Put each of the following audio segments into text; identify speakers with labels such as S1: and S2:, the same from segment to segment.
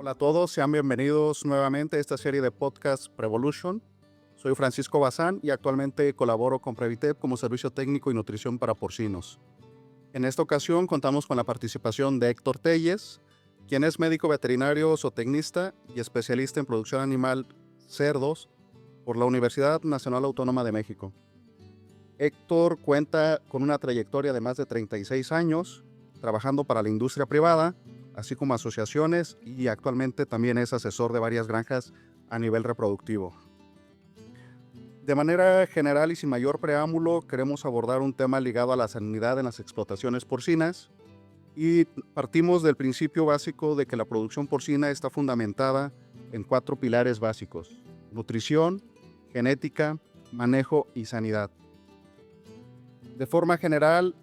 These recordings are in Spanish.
S1: Hola a todos, sean bienvenidos nuevamente a esta serie de podcast Prevolution. Soy Francisco Bazán y actualmente colaboro con Previtep como servicio técnico y nutrición para porcinos. En esta ocasión contamos con la participación de Héctor Telles, quien es médico veterinario zootecnista y especialista en producción animal cerdos por la Universidad Nacional Autónoma de México. Héctor cuenta con una trayectoria de más de 36 años trabajando para la industria privada, así como asociaciones, y actualmente también es asesor de varias granjas a nivel reproductivo. De manera general y sin mayor preámbulo, queremos abordar un tema ligado a la sanidad en las explotaciones porcinas y partimos del principio básico de que la producción porcina está fundamentada en 4 pilares básicos: nutrición, genética, manejo y sanidad. De forma general,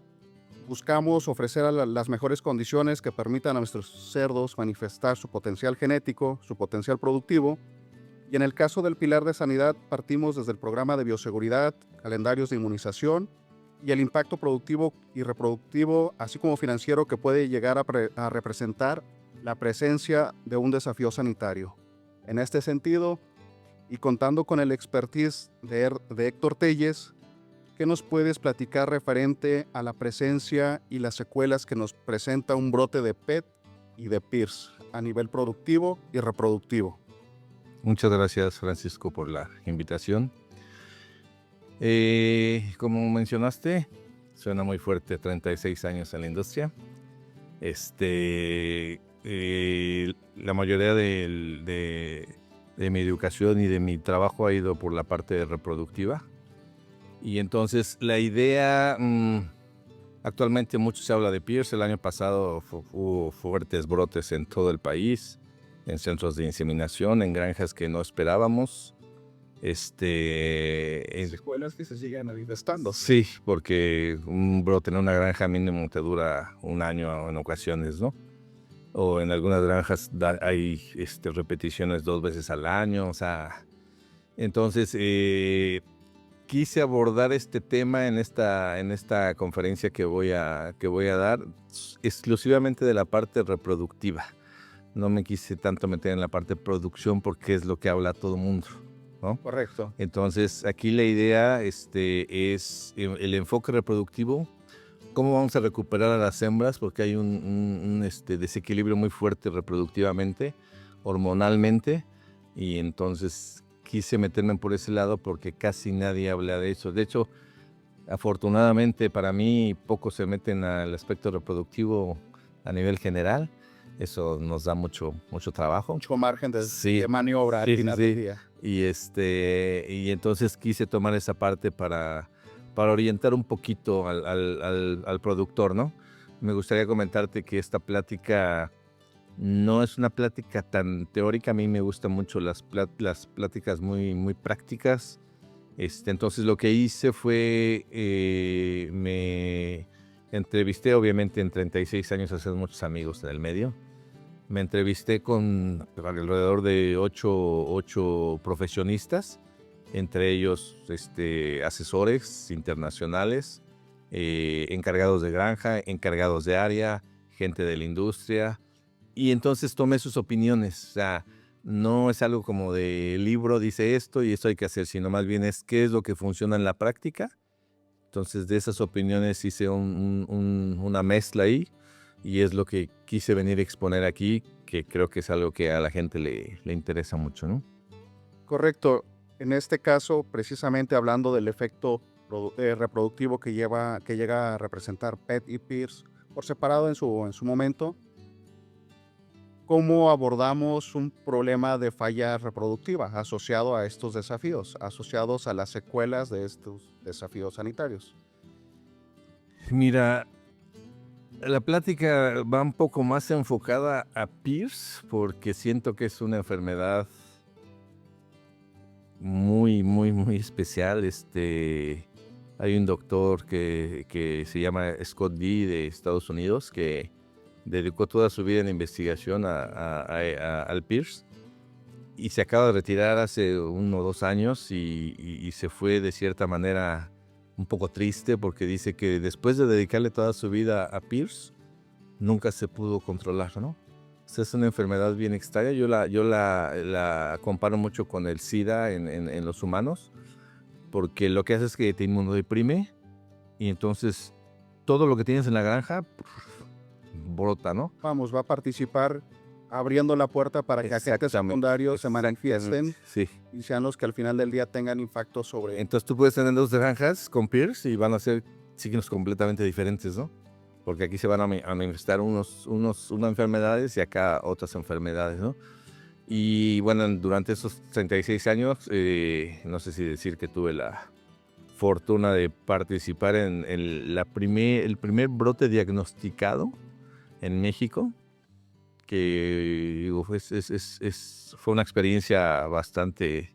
S1: buscamos ofrecer las mejores condiciones que permitan a nuestros cerdos manifestar su potencial genético, su potencial productivo, y en el caso del pilar de sanidad partimos desde el programa de bioseguridad, calendarios de inmunización y el impacto productivo y reproductivo, así como financiero, que puede llegar a representar la presencia de un desafío sanitario. En este sentido, y contando con el expertise de Héctor Telles, ¿qué nos puedes platicar referente a la presencia y las secuelas que nos presenta un brote de PET y de PIRS a nivel productivo y reproductivo?
S2: Muchas gracias, Francisco, por la invitación. Como mencionaste, suena muy fuerte, 36 años en la industria. La mayoría de mi educación y de mi trabajo ha ido por la parte reproductiva. Y entonces la idea, actualmente mucho se habla de PIRS. El año pasado hubo fuertes brotes en todo el país, en centros de inseminación, en granjas que no esperábamos.
S1: Secuelas que se siguen manifestando.
S2: Sí, porque un brote en una granja mínimo te dura un año en ocasiones, ¿no? O en algunas granjas hay repeticiones 2 veces al año, o sea. Entonces, quise abordar este tema en esta conferencia que voy a dar, exclusivamente de la parte reproductiva. No me quise tanto meter en la parte de producción porque es lo que habla todo el mundo, ¿no?
S1: Correcto.
S2: Entonces, aquí la idea es el enfoque reproductivo. ¿Cómo vamos a recuperar a las hembras? Porque hay un desequilibrio muy fuerte reproductivamente, hormonalmente, y entonces quise meterme por ese lado porque casi nadie habla de eso. De hecho, afortunadamente para mí, pocos se meten al aspecto reproductivo a nivel general. Eso nos da mucho trabajo.
S1: Mucho margen
S2: Sí,
S1: de maniobra al final del día.
S2: Y entonces quise tomar esa parte para orientar un poquito al productor, ¿no? Me gustaría comentarte que esta plática no es una plática tan teórica. A mí me gustan mucho las pláticas muy, muy prácticas. Entonces lo que hice fue, me entrevisté, obviamente en 36 años hacer muchos amigos en el medio. Me entrevisté con alrededor de 8 profesionistas, entre ellos asesores internacionales, encargados de granja, encargados de área, gente de la industria, y entonces tomé sus opiniones. O sea, no es algo como de libro, dice esto y esto hay que hacer, sino más bien es qué es lo que funciona en la práctica. Entonces de esas opiniones hice una mezcla ahí, y es lo que quise venir a exponer aquí, que creo que es algo que a la gente le interesa mucho, ¿no?
S1: Correcto. En este caso, precisamente hablando del efecto reproductivo que llega a representar PET y PIRS por separado en su momento, ¿cómo abordamos un problema de falla reproductiva asociado a estos desafíos, asociados a las secuelas de estos desafíos sanitarios?
S2: Mira, la plática va un poco más enfocada a PIRS porque siento que es una enfermedad muy, muy, muy especial. Hay un doctor que se llama Scott Lee de Estados Unidos que dedicó toda su vida en investigación al PIRS, y se acaba de retirar hace 1 o 2 años, y se fue de cierta manera un poco triste porque dice que después de dedicarle toda su vida a PIRS, nunca se pudo controlar, ¿no? Esta es una enfermedad bien extraña. Yo la comparo mucho con el SIDA en los humanos, porque lo que hace es que te inmunodeprime y entonces todo lo que tienes en la granja brota, ¿no?
S1: Vamos, va a participar abriendo la puerta para que agentes
S2: Exactamente,
S1: secundarios se manifiesten
S2: sí.
S1: y sean los que al final del día tengan impacto sobre...
S2: Entonces tú puedes tener 2 granjas con peers y van a ser signos completamente diferentes, ¿no? Porque aquí se van a manifestar unas enfermedades y acá otras enfermedades, ¿no? Y bueno, durante esos 36 años, no sé si decir que tuve la fortuna de participar en el primer brote diagnosticado en México, que digo, fue una experiencia bastante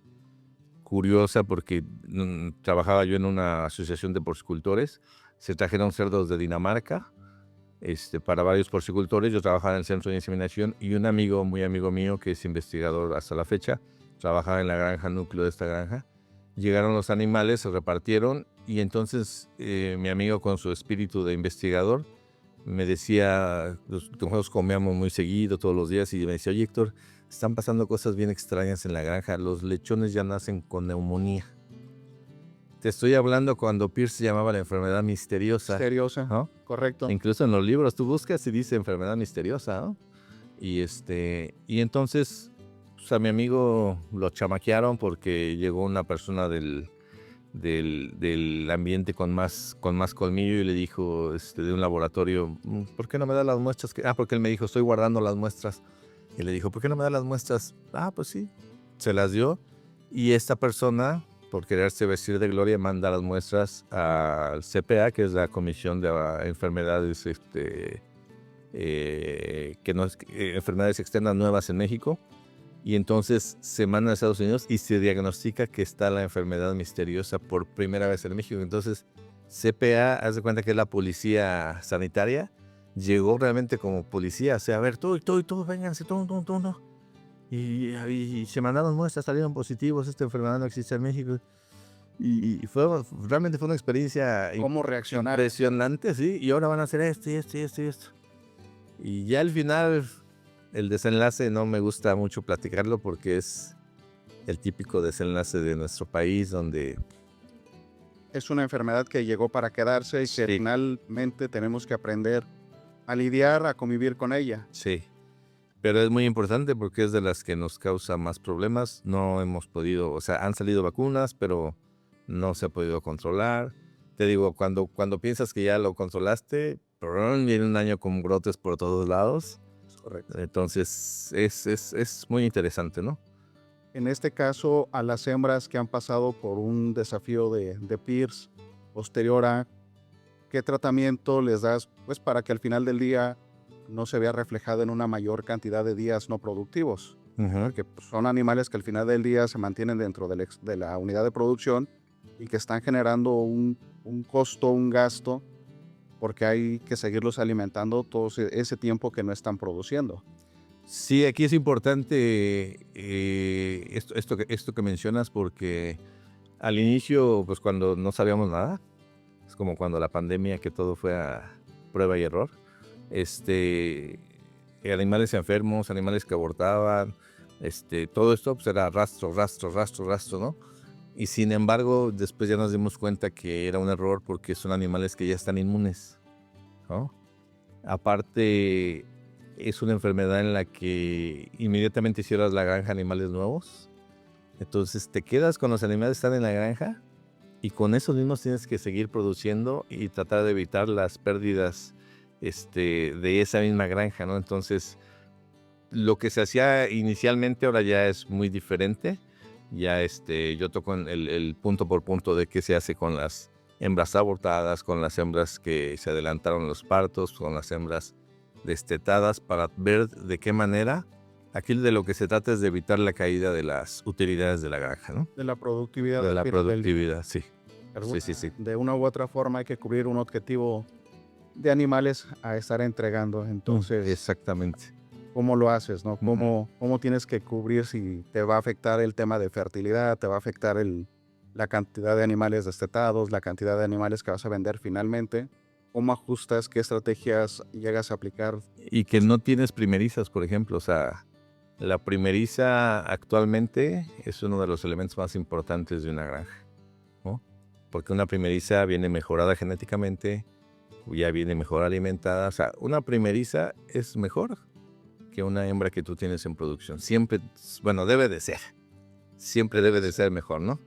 S2: curiosa porque trabajaba yo en una asociación de porcicultores. Se trajeron cerdos de Dinamarca para varios porcicultores. Yo trabajaba en el centro de inseminación y un amigo, muy amigo mío, que es investigador hasta la fecha, trabajaba en la granja núcleo de esta granja. Llegaron los animales, se repartieron y entonces mi amigo, con su espíritu de investigador, me decía, nosotros comíamos muy seguido todos los días, y me decía: oye, Héctor, están pasando cosas bien extrañas en la granja, los lechones ya nacen con neumonía. Te estoy hablando cuando Pierce llamaba la enfermedad misteriosa,
S1: Misteriosa,
S2: ¿no?
S1: correcto.
S2: Incluso en los libros tú buscas y dice enfermedad misteriosa, ¿no? Y entonces pues, a mi amigo lo chamaquearon porque llegó una persona del ambiente con más colmillo y le dijo, de un laboratorio: ¿por qué no me da las muestras? Porque él me dijo: estoy guardando las muestras. Y le dijo: ¿por qué no me da las muestras? Pues sí, se las dio. Y esta persona, por quererse vestir de gloria, manda las muestras al CPA, que es la Comisión de Enfermedades, enfermedades externas nuevas en México. Y entonces se manda a Estados Unidos y se diagnostica que está la enfermedad misteriosa por primera vez en México. Entonces, CPA, haz de cuenta que es la policía sanitaria, llegó realmente como policía. O sea, a ver, tú, vénganse, tú, no. Y se mandaron muestras, salieron positivos, esta enfermedad no existe en México. Y realmente fue una experiencia
S1: ¿Cómo reaccionar?
S2: impresionante, sí. Y ahora van a hacer esto, y esto, y esto, y esto. Y ya al final, el desenlace no me gusta mucho platicarlo porque es el típico desenlace de nuestro país, donde
S1: Es una enfermedad que llegó para quedarse y que
S2: sí,
S1: finalmente tenemos que aprender a lidiar, a convivir con ella.
S2: sí. Pero es muy importante porque es de las que nos causa más problemas. No hemos podido, o sea, han salido vacunas, pero no se ha podido controlar. Te digo, cuando piensas que ya lo controlaste, ¡prrrón!, viene un año con brotes por todos lados.
S1: Correcto.
S2: Entonces es muy interesante, ¿no?
S1: En este caso, a las hembras que han pasado por un desafío de PIRS posterior a, ¿qué tratamiento les das pues para que al final del día no se vea reflejado en una mayor cantidad de días no productivos? Porque pues, son animales que al final del día se mantienen dentro de la unidad de producción y que están generando un costo, un gasto, porque hay que seguirlos alimentando todo ese tiempo que no están produciendo.
S2: Sí, aquí es importante esto que mencionas, porque al inicio, pues cuando no sabíamos nada, es como cuando la pandemia, que todo fue a prueba y error. Animales enfermos, animales que abortaban, todo esto pues era rastro, ¿no? Y sin embargo, después ya nos dimos cuenta que era un error porque son animales que ya están inmunes, ¿no? Aparte, es una enfermedad en la que inmediatamente cierras la granja a animales nuevos. Entonces te quedas con los animales que están en la granja y con esos mismos tienes que seguir produciendo y tratar de evitar las pérdidas de esa misma granja, ¿no? Entonces, lo que se hacía inicialmente ahora ya es muy diferente. Ya yo toco en el punto por punto de qué se hace con las hembras abortadas, con las hembras que se adelantaron en los partos, con las hembras destetadas, para ver de qué manera. Aquí de lo que se trata es de evitar la caída de las utilidades de la granja, ¿no?
S1: De la productividad.
S2: De la productividad, sí. Sí.
S1: De una u otra forma hay que cubrir un objetivo de animales a estar entregando. Entonces,
S2: exactamente.
S1: ¿cómo lo haces, no? ¿Cómo tienes que cubrir si te va a afectar el tema de fertilidad, te va a afectar la cantidad de animales destetados, la cantidad de animales que vas a vender finalmente? ¿Cómo ajustas? ¿Qué estrategias llegas a aplicar?
S2: Y que no tienes primerizas, por ejemplo. O sea, la primeriza actualmente es uno de los elementos más importantes de una granja, ¿no? Porque una primeriza viene mejorada genéticamente, ya viene mejor alimentada. O sea, una primeriza es mejor que una hembra que tú tienes en producción. Siempre, bueno, debe de ser. Siempre debe de ser mejor, ¿no?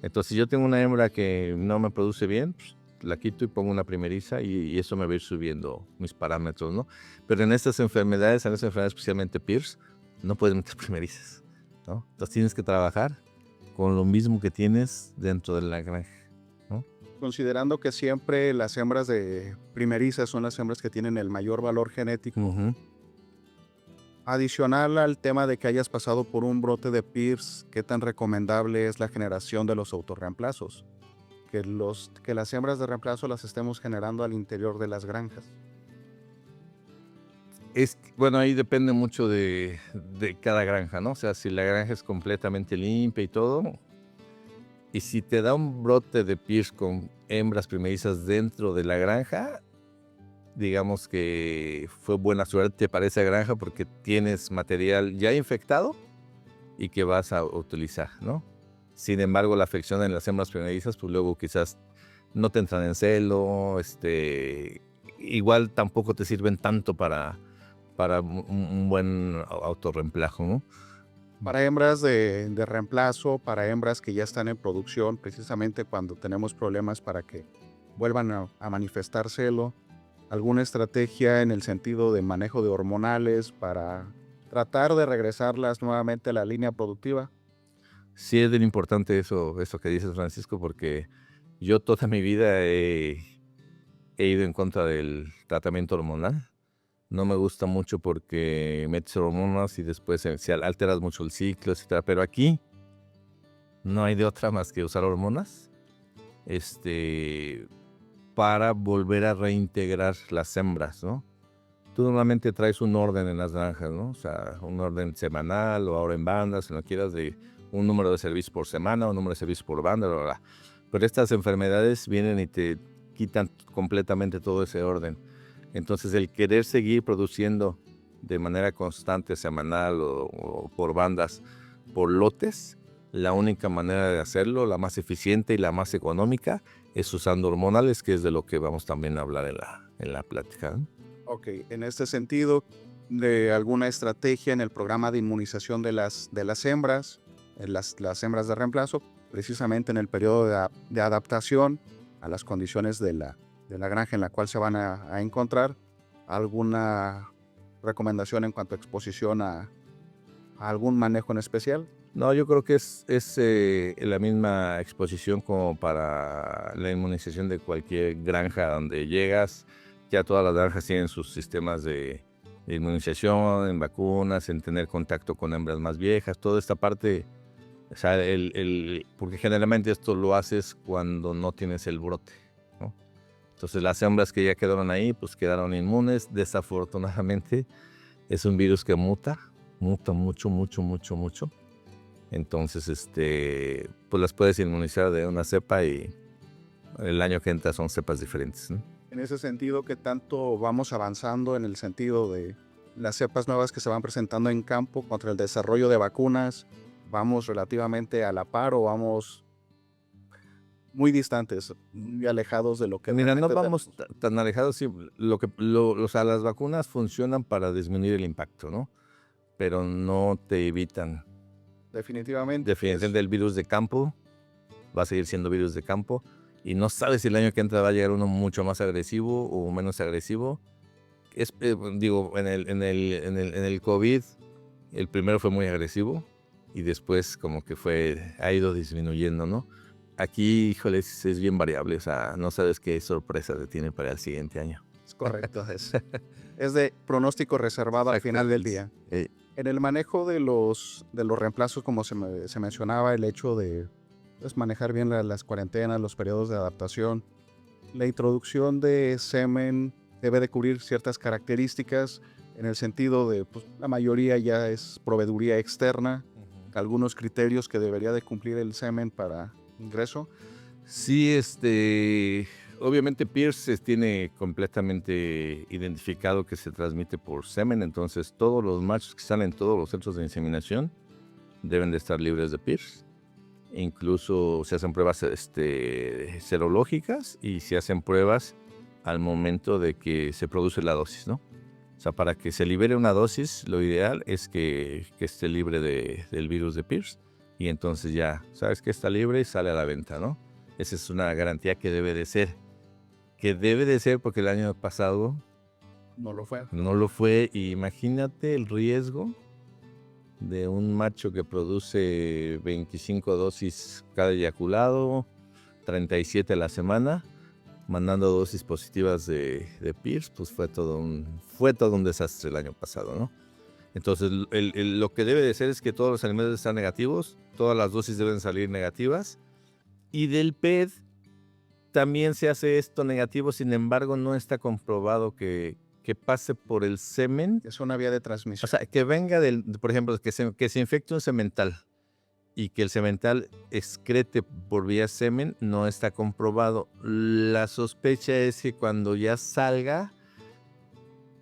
S2: Entonces, si yo tengo una hembra que no me produce bien, pues, la quito y pongo una primeriza y eso me va a ir subiendo mis parámetros, ¿no? Pero en estas enfermedades, especialmente PIRS, no puedes meter primerizas, ¿no? Entonces tienes que trabajar con lo mismo que tienes dentro de la granja, ¿no?
S1: Considerando que siempre las hembras de primeriza son las hembras que tienen el mayor valor genético, adicional al tema de que hayas pasado por un brote de PIRS, ¿qué tan recomendable es la generación de los autorreemplazos? Que las hembras de reemplazo las estemos generando al interior de las granjas.
S2: Bueno, ahí depende mucho de cada granja, ¿no? O sea, si la granja es completamente limpia y todo, y si te da un brote de PIRS con hembras primerizas dentro de la granja, digamos que fue buena suerte para esa granja porque tienes material ya infectado y que vas a utilizar, ¿no? Sin embargo, la afección en las hembras primerizas, pues luego quizás no te entran en celo, igual tampoco te sirven tanto para un buen autorreemplazo, ¿no?
S1: Para hembras de reemplazo, para hembras que ya están en producción, precisamente cuando tenemos problemas para que vuelvan a manifestar celo, alguna estrategia en el sentido de manejo de hormonales para tratar de regresarlas nuevamente a la línea productiva.
S2: Sí es bien importante eso que dices, Francisco, porque yo toda mi vida he ido en contra del tratamiento hormonal. No me gusta mucho porque metes hormonas y después se alteras mucho el ciclo, etcétera. Pero aquí no hay de otra más que usar hormonas, para volver a reintegrar las hembras, ¿no? Tú normalmente traes un orden en las granjas, ¿no? O sea, un orden semanal o ahora en bandas, si no quieras, de un número de servicios por semana, un número de servicios por banda, bla, bla, bla. Pero estas enfermedades vienen y te quitan completamente todo ese orden. Entonces, el querer seguir produciendo de manera constante, semanal o por bandas, por lotes, la única manera de hacerlo, la más eficiente y la más económica, es usando hormonales, que es de lo que vamos también a hablar en la plática, ¿no?
S1: Ok, en este sentido, de alguna estrategia en el programa de inmunización de las hembras, las hembras de reemplazo, precisamente en el periodo de adaptación a las condiciones de la granja en la cual se van a encontrar, alguna recomendación en cuanto a exposición a algún manejo en especial.
S2: No, yo creo que es la misma exposición como para la inmunización de cualquier granja donde llegas. Ya todas las granjas tienen sus sistemas de inmunización, en vacunas, en tener contacto con hembras más viejas, toda esta parte. O sea, porque generalmente esto lo haces cuando no tienes el brote, ¿no? Entonces las hembras que ya quedaron ahí, pues quedaron inmunes. Desafortunadamente es un virus que muta mucho, mucho, mucho, mucho. Entonces, pues las puedes inmunizar de una cepa y el año que entra son cepas diferentes, ¿no?
S1: En ese sentido, ¿qué tanto vamos avanzando en el sentido de las cepas nuevas que se van presentando en campo contra el desarrollo de vacunas? ¿Vamos relativamente a la par o vamos muy distantes, muy alejados de lo que
S2: Mira, no
S1: realmente
S2: vamos
S1: tenemos?
S2: tan alejados, sí, o sea, las vacunas funcionan para disminuir el impacto, ¿no? Pero no te evitan.
S1: Definitivamente
S2: Definición del virus de campo, va a seguir siendo virus de campo, y no sabes si el año que entra va a llegar uno mucho más agresivo o menos agresivo. Digo, en el COVID, el primero fue muy agresivo y después como que ha ido disminuyendo, ¿no? Aquí, híjole, es bien variable, o sea, no sabes qué sorpresa te tiene para el siguiente año.
S1: es correcto. Es de pronóstico reservado al final del día. En el manejo de los reemplazos, como se mencionaba, el hecho de pues, manejar bien las cuarentenas, los periodos de adaptación, la introducción de semen debe de cubrir ciertas características en el sentido de pues, la mayoría ya es proveeduría externa, algunos criterios que debería de cumplir el semen para ingreso.
S2: Sí, Obviamente Pierce tiene completamente identificado que se transmite por semen, entonces todos los machos que están en todos los centros de inseminación deben de estar libres de Pierce. Incluso se hacen pruebas serológicas y se hacen pruebas al momento de que se produce la dosis, ¿no? O sea, para que se libere una dosis, lo ideal es que esté libre del virus de Pierce. Y entonces ya, sabes que está libre y sale a la venta, ¿no? Esa es una garantía que debe de ser. Que debe de ser porque el año pasado
S1: No lo fue.
S2: no lo fue. Y imagínate el riesgo de un macho que produce 25 dosis cada eyaculado, 37 a la semana, mandando dosis positivas de Pierce, pues fue todo un desastre el año pasado, ¿no? Entonces, lo que debe de ser es que todos los alimentos están negativos, todas las dosis deben salir negativas, y del PED también se hace esto negativo, sin embargo, no está comprobado que pase por el semen.
S1: Es una vía de
S2: O
S1: transmisión.
S2: sea, que venga por ejemplo, que se infecte un semental y que el semental excrete por vía semen, no está comprobado. La sospecha es que cuando ya salga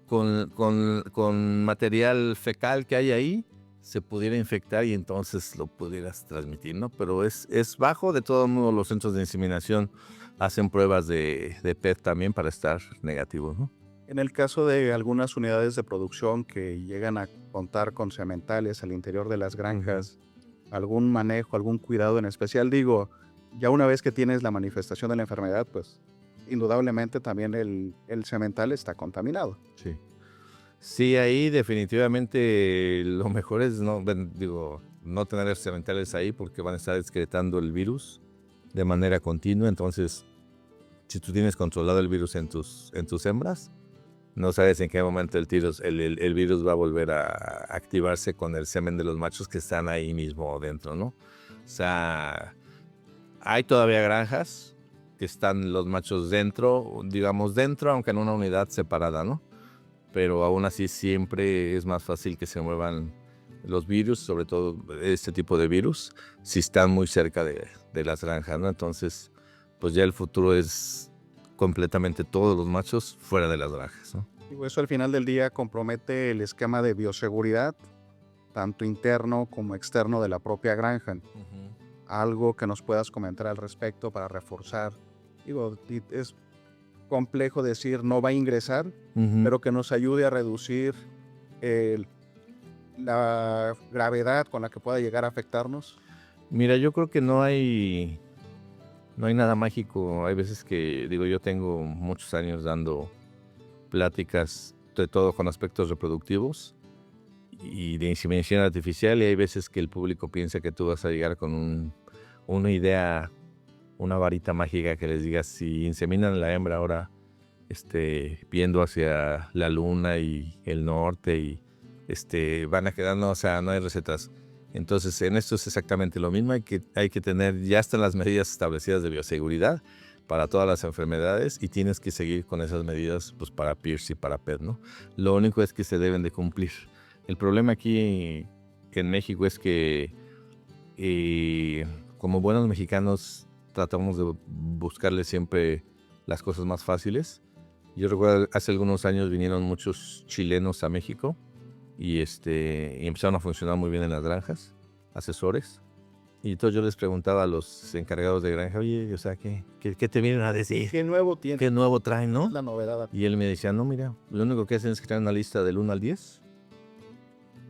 S2: con material fecal que hay ahí, se pudiera infectar y entonces lo pudieras transmitir, ¿no? Pero es bajo. De todos modos, los centros de inseminación hacen pruebas de PET también para estar negativos, ¿no?
S1: En el caso de algunas unidades de producción que llegan a contar con sementales al interior de las granjas, algún manejo, algún cuidado en especial, digo, ya una vez que tienes la manifestación de la enfermedad, pues indudablemente también el semental está contaminado.
S2: Sí. Sí, ahí definitivamente lo mejor es no tener sementales ahí porque van a estar excretando el virus de manera continua. Entonces, si tú tienes controlado el virus en tus hembras, no sabes en qué momento el virus va a volver a activarse con el semen de los machos que están ahí mismo dentro, ¿no? O sea, hay todavía granjas que están los machos dentro, digamos dentro, aunque en una unidad separada, ¿no? Pero aún así siempre es más fácil que se muevan los virus, sobre todo este tipo de virus, si están muy cerca de las granjas, ¿no? Entonces, pues ya el futuro es completamente todos los machos fuera de las granjas, ¿no?
S1: Digo, eso al final del día compromete el esquema de bioseguridad, tanto interno como externo de la propia granja. Algo que nos puedas comentar al respecto para reforzar. Digo, es complejo decir no va a ingresar, pero que nos ayude a reducir la gravedad con la que pueda llegar a afectarnos.
S2: Mira, yo creo que no hay nada mágico. Hay veces que, yo tengo muchos años dando pláticas de todo con aspectos reproductivos y de inseminación artificial, y hay veces que el público piensa que tú vas a llegar con una idea, una varita mágica que les diga si inseminan la hembra ahora viendo hacia la luna y el norte y van a quedar, no, o sea, no hay recetas. Entonces, en esto es exactamente lo mismo. Hay que tener, ya están las medidas establecidas de bioseguridad para todas las enfermedades y tienes que seguir con esas medidas pues para Pierce y para PET, ¿no? Lo único es que se deben de cumplir. El problema aquí en México es que como buenos mexicanos tratamos de buscarle siempre las cosas más fáciles. Yo recuerdo hace algunos años vinieron muchos chilenos a México y empezaron a funcionar muy bien en las granjas, asesores. Y entonces yo les preguntaba a los encargados de granja, oye, o sea, ¿qué te vienen a decir?
S1: ¿Qué nuevo tiene?
S2: ¿Qué nuevo traen, no?
S1: La novedad.
S2: Y él me decía, no, mira, lo único que hacen es crear una lista del 1 al 10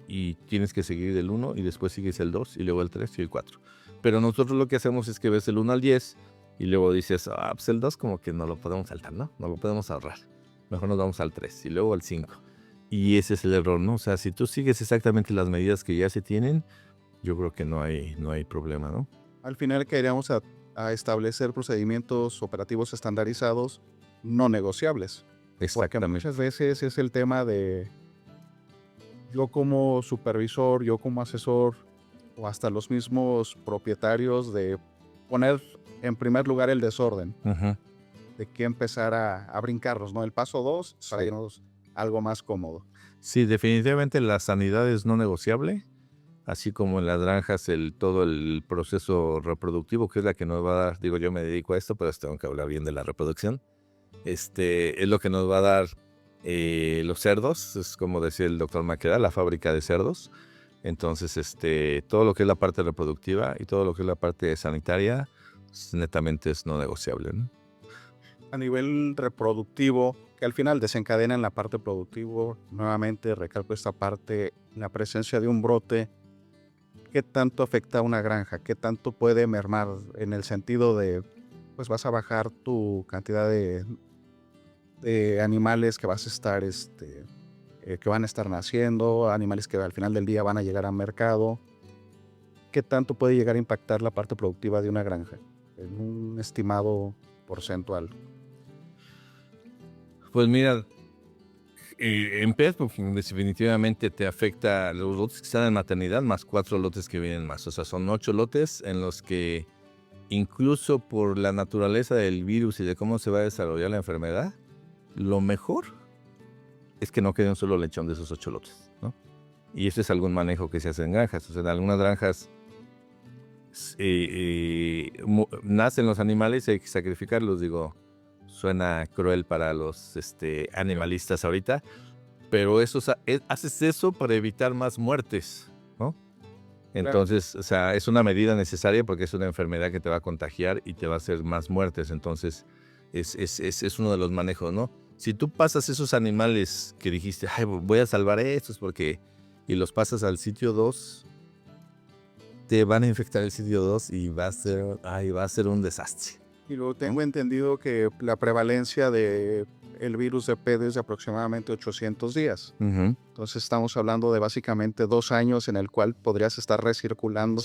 S2: y tienes que seguir del 1 y después sigues el 2 y luego el 3 y el 4. Pero nosotros lo que hacemos es que ves el 1 al 10 y luego dices, pues el 2 como que no lo podemos saltar, ¿no? No lo podemos ahorrar. Mejor nos vamos al 3 y luego al 5. Y ese es el error, ¿no? O sea, si tú sigues exactamente las medidas que ya se tienen, yo creo que no hay problema, ¿no?
S1: Al final queríamos a establecer procedimientos operativos estandarizados no negociables. Porque muchas veces es el tema de yo como supervisor, yo como asesor o hasta los mismos propietarios de poner en primer lugar el desorden, de que empezar a brincarnos, ¿no? El paso 2 para irnos algo más cómodo.
S2: Sí, definitivamente la sanidad es no negociable así como en las granjas todo el proceso reproductivo, que es la que nos va a dar, digo, yo me dedico a esto, pero tengo que hablar bien de la reproducción. Es lo que nos va a dar los cerdos, es como decía el doctor Maqueda, la fábrica de cerdos. Entonces, todo lo que es la parte reproductiva y todo lo que es la parte sanitaria, netamente es no negociable, ¿no?
S1: A nivel reproductivo, que al final desencadena en la parte productiva, nuevamente recalco esta parte, la presencia de un brote, ¿qué tanto afecta a una granja? ¿Qué tanto puede mermar en el sentido de, pues vas a bajar tu cantidad de animales que vas a estar, que van a estar naciendo, animales que al final del día van a llegar al mercado? ¿Qué tanto puede llegar a impactar la parte productiva de una granja en un estimado porcentual?
S2: Pues mira, en PET pues, definitivamente te afecta los lotes que están en maternidad más 4 lotes que vienen más. O sea, son 8 lotes en los que incluso por la naturaleza del virus y de cómo se va a desarrollar la enfermedad, lo mejor es que no quede un solo lechón de esos 8 lotes, ¿no? Y eso es algún manejo que se hace en granjas. O sea, en algunas granjas nacen los animales y hay que sacrificarlos. Digo, suena cruel para los animalistas ahorita, pero haces eso para evitar más muertes, ¿no? Entonces, o sea, es una medida necesaria porque es una enfermedad que te va a contagiar y te va a hacer más muertes. Entonces, es uno de los manejos, ¿no? Si tú pasas esos animales que dijiste, ay, voy a salvar estos y los pasas al sitio 2, te van a infectar el sitio 2 y va a ser un desastre.
S1: Y luego tengo entendido que la prevalencia de el virus de PED es de aproximadamente 800 días.
S2: Uh-huh.
S1: Entonces estamos hablando de básicamente 2 años en el cual podrías estar recirculando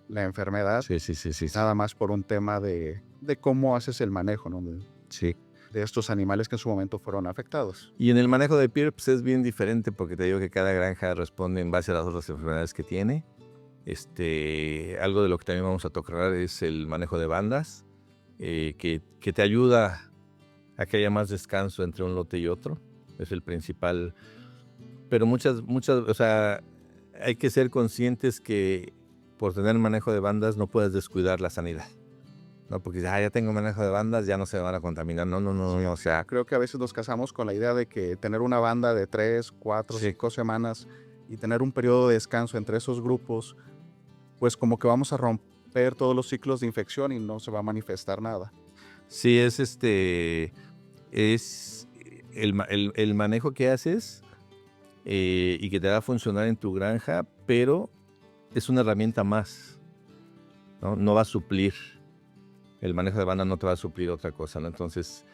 S1: la enfermedad.
S2: Sí.
S1: Nada más por un tema de cómo haces el manejo, ¿no?
S2: Sí.
S1: De estos animales que en su momento fueron afectados.
S2: Y en el manejo de PIR pues es bien diferente porque te digo que cada granja responde en base a las otras enfermedades que tiene. Algo de lo que también vamos a tocar es el manejo de bandas, que te ayuda a que haya más descanso entre un lote y otro. Es el principal. Pero muchas, o sea, hay que ser conscientes que por tener manejo de bandas no puedes descuidar la sanidad. No, porque ya tengo manejo de bandas, ya no se van a contaminar. No, o sea.
S1: Creo que a veces nos casamos con la idea de que tener una banda de 3, 4,
S2: Sí.
S1: 5 semanas y tener un periodo de descanso entre esos grupos, pues como que vamos a romper todos los ciclos de infección y no se va a manifestar nada.
S2: Sí, es el manejo que haces y que te va a funcionar en tu granja, pero es una herramienta más, ¿no? No va a suplir. El manejo de banda no te va a suplir otra cosa, ¿no? Entonces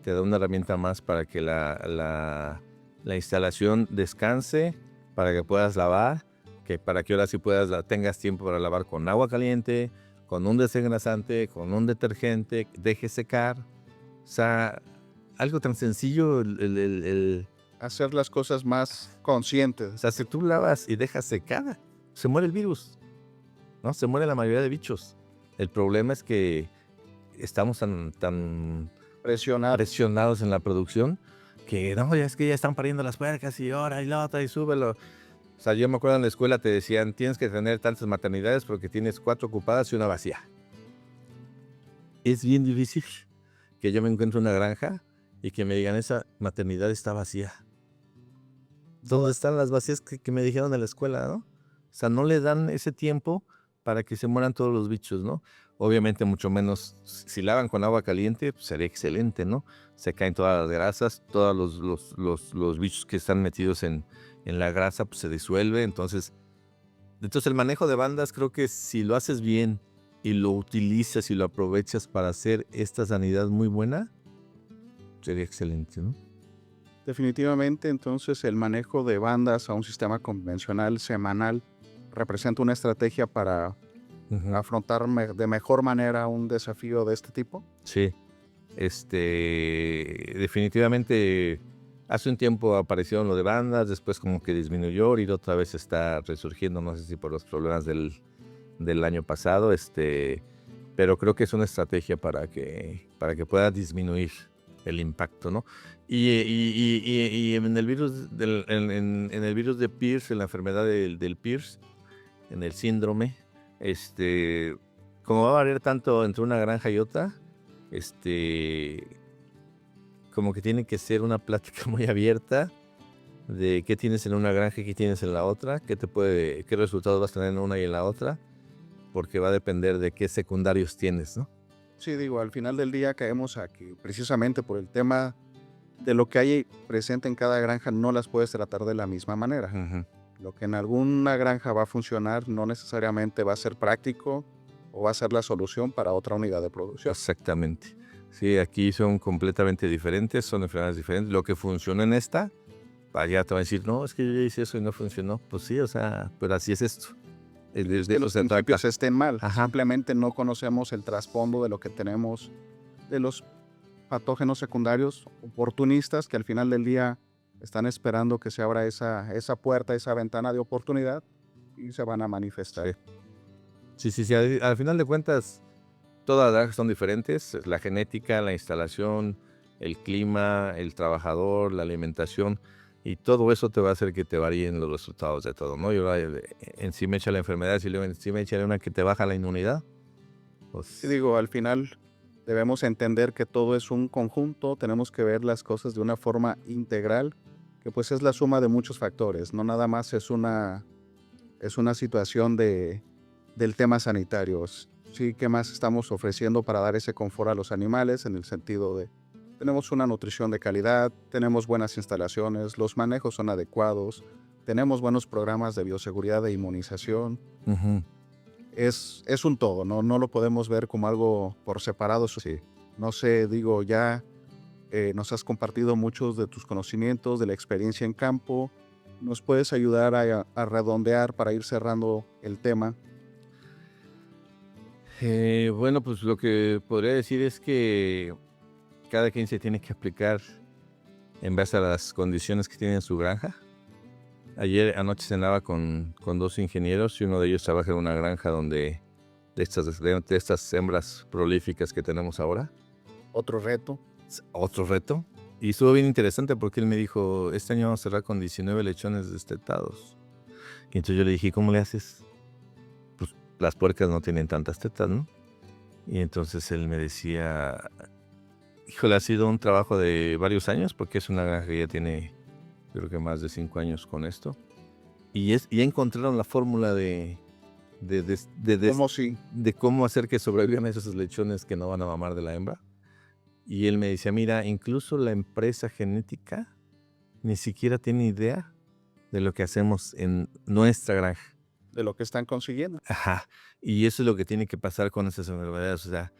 S2: te da una herramienta más para que la instalación descanse, para que puedas lavar, para que ahora sí tengas tiempo para lavar con agua caliente, con un desengrasante, con un detergente, deje secar. O sea, algo tan sencillo,
S1: Hacer las cosas más conscientes.
S2: o sea, si tú lavas y dejas secada, se muere el virus, ¿no? Se muere la mayoría de bichos. El problema es que estamos tan presionados en la producción que no, ya es que ya están pariendo las puercas y ahora y la otra y súbelo. O sea, yo me acuerdo en la escuela te decían, tienes que tener tantas maternidades porque tienes 4 ocupadas y una vacía. Es bien difícil que yo me encuentre una granja y que me digan, esa maternidad está vacía. ¿Dónde están las vacías que me dijeron en la escuela, no? O sea, no le dan ese tiempo para que se mueran todos los bichos, ¿no? Obviamente mucho menos, si lavan con agua caliente, pues sería excelente, ¿no? Se caen todas las grasas, todos los bichos que están metidos en la grasa, pues se disuelve. Entonces el manejo de bandas creo que si lo haces bien y lo utilizas y lo aprovechas para hacer esta sanidad muy buena, sería excelente, ¿no?
S1: Definitivamente, entonces, el manejo de bandas a un sistema convencional semanal representa una estrategia para afrontar de mejor manera un desafío de este tipo.
S2: Sí, definitivamente hace un tiempo aparecieron lo de bandas, después como que disminuyó, ahorita otra vez está resurgiendo, no sé si por los problemas del año pasado, pero creo que es una estrategia para que pueda disminuir el impacto, ¿no? Y en el virus en el virus de Pierce, en la enfermedad del Pierce, en el síndrome. Como va a variar tanto entre una granja y otra, como que tiene que ser una plática muy abierta de qué tienes en una granja y qué tienes en la otra, qué resultados vas a tener en una y en la otra, porque va a depender de qué secundarios tienes, ¿no?
S1: Sí, digo, al final del día caemos a que precisamente por el tema de lo que hay presente en cada granja no las puedes tratar de la misma manera.
S2: Ujú.
S1: Lo que en alguna granja va a funcionar no necesariamente va a ser práctico o va a ser la solución para otra unidad de producción.
S2: Exactamente. Sí, aquí son completamente diferentes, son enfermedades diferentes. Lo que funcionó en esta, allá te va a decir, no, es que yo ya hice eso y no funcionó. Pues sí, o sea, pero así es esto. De
S1: Que
S2: eso
S1: los
S2: se trata.
S1: principios estén mal,
S2: Ajá.
S1: simplemente no conocemos el trasfondo de lo que tenemos de los patógenos secundarios oportunistas que al final del día están esperando que se abra esa puerta, esa ventana de oportunidad y se van a manifestar.
S2: Sí. Al final de cuentas, todas las granjas son diferentes. La genética, la instalación, el clima, el trabajador, la alimentación. Y todo eso te va a hacer que te varíen los resultados de todo, ¿no? Y ahora encima echa la enfermedad y luego encima echa una que te baja la inmunidad. Pues,
S1: Y digo, al final debemos entender que todo es un conjunto, tenemos que ver las cosas de una forma integral, que pues es la suma de muchos factores, no nada más es una situación del tema sanitario. Sí, ¿qué más estamos ofreciendo para dar ese confort a los animales en el sentido de tenemos una nutrición de calidad, tenemos buenas instalaciones, los manejos son adecuados, tenemos buenos programas de bioseguridad e inmunización?
S2: ujú.
S1: Es un todo, no lo podemos ver como algo por separado.
S2: Sí.
S1: No sé, digo, ya nos has compartido muchos de tus conocimientos, de la experiencia en campo. ¿Nos puedes ayudar a redondear para ir cerrando el tema?
S2: Bueno, pues lo que podría decir es que cada quien se tiene que aplicar en base a las condiciones que tiene en su granja. Anoche cenaba con 2 ingenieros y uno de ellos trabaja en una granja de estas hembras prolíficas que tenemos ahora.
S1: Otro reto.
S2: Otro reto. Y estuvo bien interesante porque él me dijo, este año vamos a cerrar con 19 lechones destetados. Y entonces yo le dije, ¿cómo le haces? Pues las puercas no tienen tantas tetas, ¿no? Y entonces él me decía, híjole, ha sido un trabajo de varios años porque es una granja que ya tiene, creo que más de 5 años con esto. Y ya encontraron la fórmula de
S1: ¿Cómo sí?
S2: cómo hacer que sobrevivan esos lechones que no van a mamar de la hembra. Y él me decía, mira, incluso la empresa genética ni siquiera tiene idea de lo que hacemos en nuestra granja.
S1: De lo que están consiguiendo.
S2: Ajá. Y eso es lo que tiene que pasar con esas enfermedades. O sea,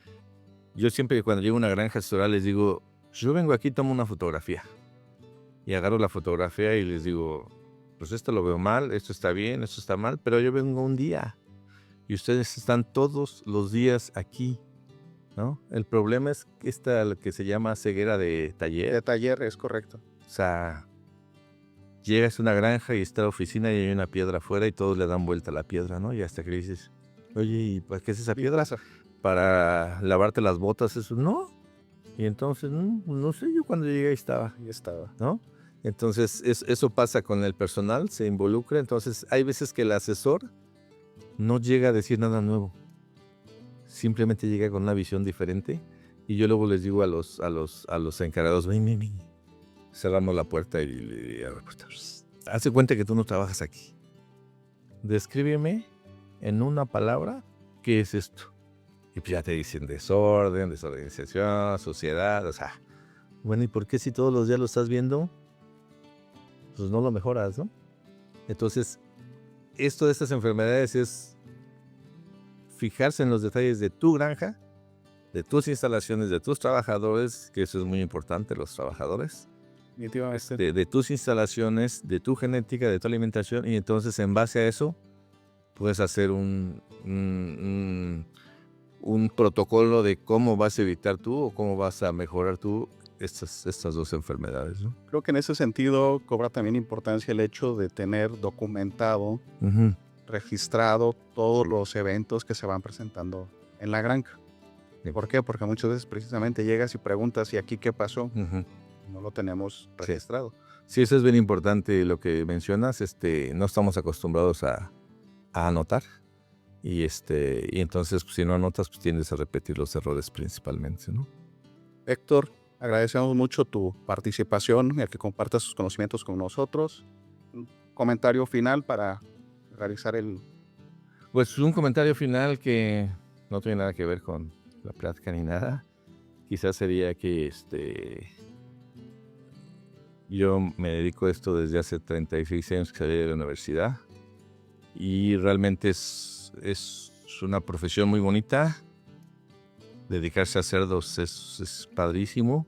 S2: yo siempre cuando llego a una granja ancestral les digo, yo vengo aquí, tomo una fotografía. Y agarro la fotografía y les digo, pues esto lo veo mal, esto está bien, esto está mal, pero yo vengo un día. Y ustedes están todos los días aquí, ¿no? El problema es que lo que se llama ceguera de taller.
S1: De taller, es correcto.
S2: O sea, llegas a una granja y está la oficina y hay una piedra afuera y todos le dan vuelta a la piedra, ¿no? Y hasta que le dices, oye, ¿y para qué es esa piedra? ¿Para lavarte las botas? Eso no. Y entonces, no sé, yo cuando llegué ahí estaba, ¿no? Entonces, eso pasa con el personal, se involucra. Entonces, hay veces que el asesor no llega a decir nada nuevo. Simplemente llega con una visión diferente. Y yo luego les digo a los encargados, ven. Cerramos la puerta y le digo a la puerta, hace cuenta que tú no trabajas aquí. Descríbeme en una palabra qué es esto. Y pues ya te dicen desorden, desorganización, suciedad, o sea. Bueno, ¿y por qué si todos los días lo estás viendo? Pues no lo mejoras, ¿no? Entonces, esto de estas enfermedades es fijarse en los detalles de tu granja, de tus instalaciones, de tus trabajadores, que eso es muy importante, los trabajadores.
S1: Definitivamente.
S2: De tus instalaciones, de tu genética, de tu alimentación, y entonces en base a eso puedes hacer un protocolo de cómo vas a evitar tú o cómo vas a mejorar tú estas 2 enfermedades, ¿no?
S1: Creo que en ese sentido cobra también importancia el hecho de tener documentado,
S2: Ujú.
S1: registrado todos los eventos que se van presentando en la granja.
S2: Sí.
S1: ¿Por qué? Porque muchas veces precisamente llegas y preguntas, ¿y aquí qué pasó?
S2: Ujú.
S1: No lo tenemos registrado.
S2: Sí, eso es bien importante lo que mencionas. No estamos acostumbrados a a anotar. Y entonces, pues, si no anotas, pues tiendes a repetir los errores principalmente, ¿no?
S1: Héctor, agradecemos mucho tu participación y el que compartas sus conocimientos con nosotros. Un comentario final para realizar el...
S2: Pues un comentario final que no tiene nada que ver con la plática ni nada. Quizás sería que yo me dedico a esto desde hace 36 años que salí de la universidad y realmente es una profesión muy bonita. Dedicarse a cerdos es padrísimo.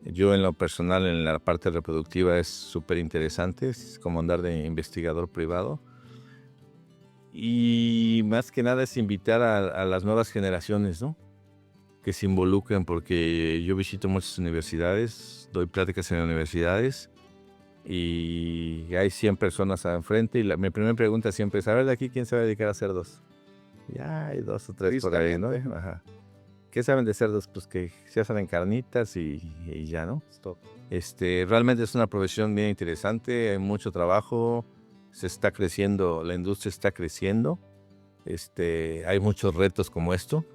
S2: Yo en lo personal, en la parte reproductiva, es súper interesante. Es como andar de investigador privado. Y más que nada es invitar a las nuevas generaciones, ¿no? Que se involucren, porque yo visito muchas universidades, doy pláticas en universidades y hay 100 personas enfrente y mi primera pregunta siempre es, a ver, de aquí, ¿quién se va a dedicar a cerdos? Ya hay 2 o 3 por ahí, ¿no? Ajá. ¿Qué saben de cerdos? Pues que se hacen en carnitas y ya, ¿no?
S1: Stop.
S2: Realmente es una profesión bien interesante, hay mucho trabajo, se está creciendo, la industria está creciendo, hay muchos retos como esto,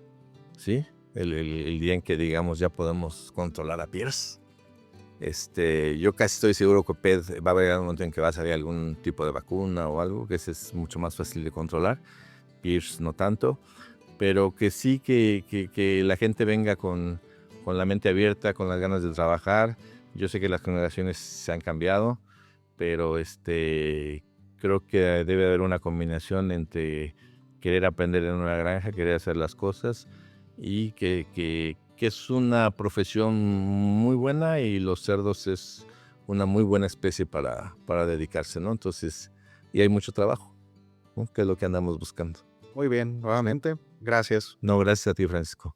S2: ¿sí? El día en que, digamos, ya podemos controlar a Pierce. Yo casi estoy seguro que va a haber un momento en que va a salir algún tipo de vacuna o algo, que ese es mucho más fácil de controlar. Pierce no tanto, pero que sí que la gente venga con la mente abierta, con las ganas de trabajar. Yo sé que las generaciones se han cambiado, pero creo que debe haber una combinación entre querer aprender en una granja, querer hacer las cosas y que es una profesión muy buena y los cerdos es una muy buena especie para dedicarse, ¿no? Entonces, y hay mucho trabajo, ¿no? Que es lo que andamos buscando.
S1: Muy bien, nuevamente, gracias.
S2: No, gracias a ti, Francisco.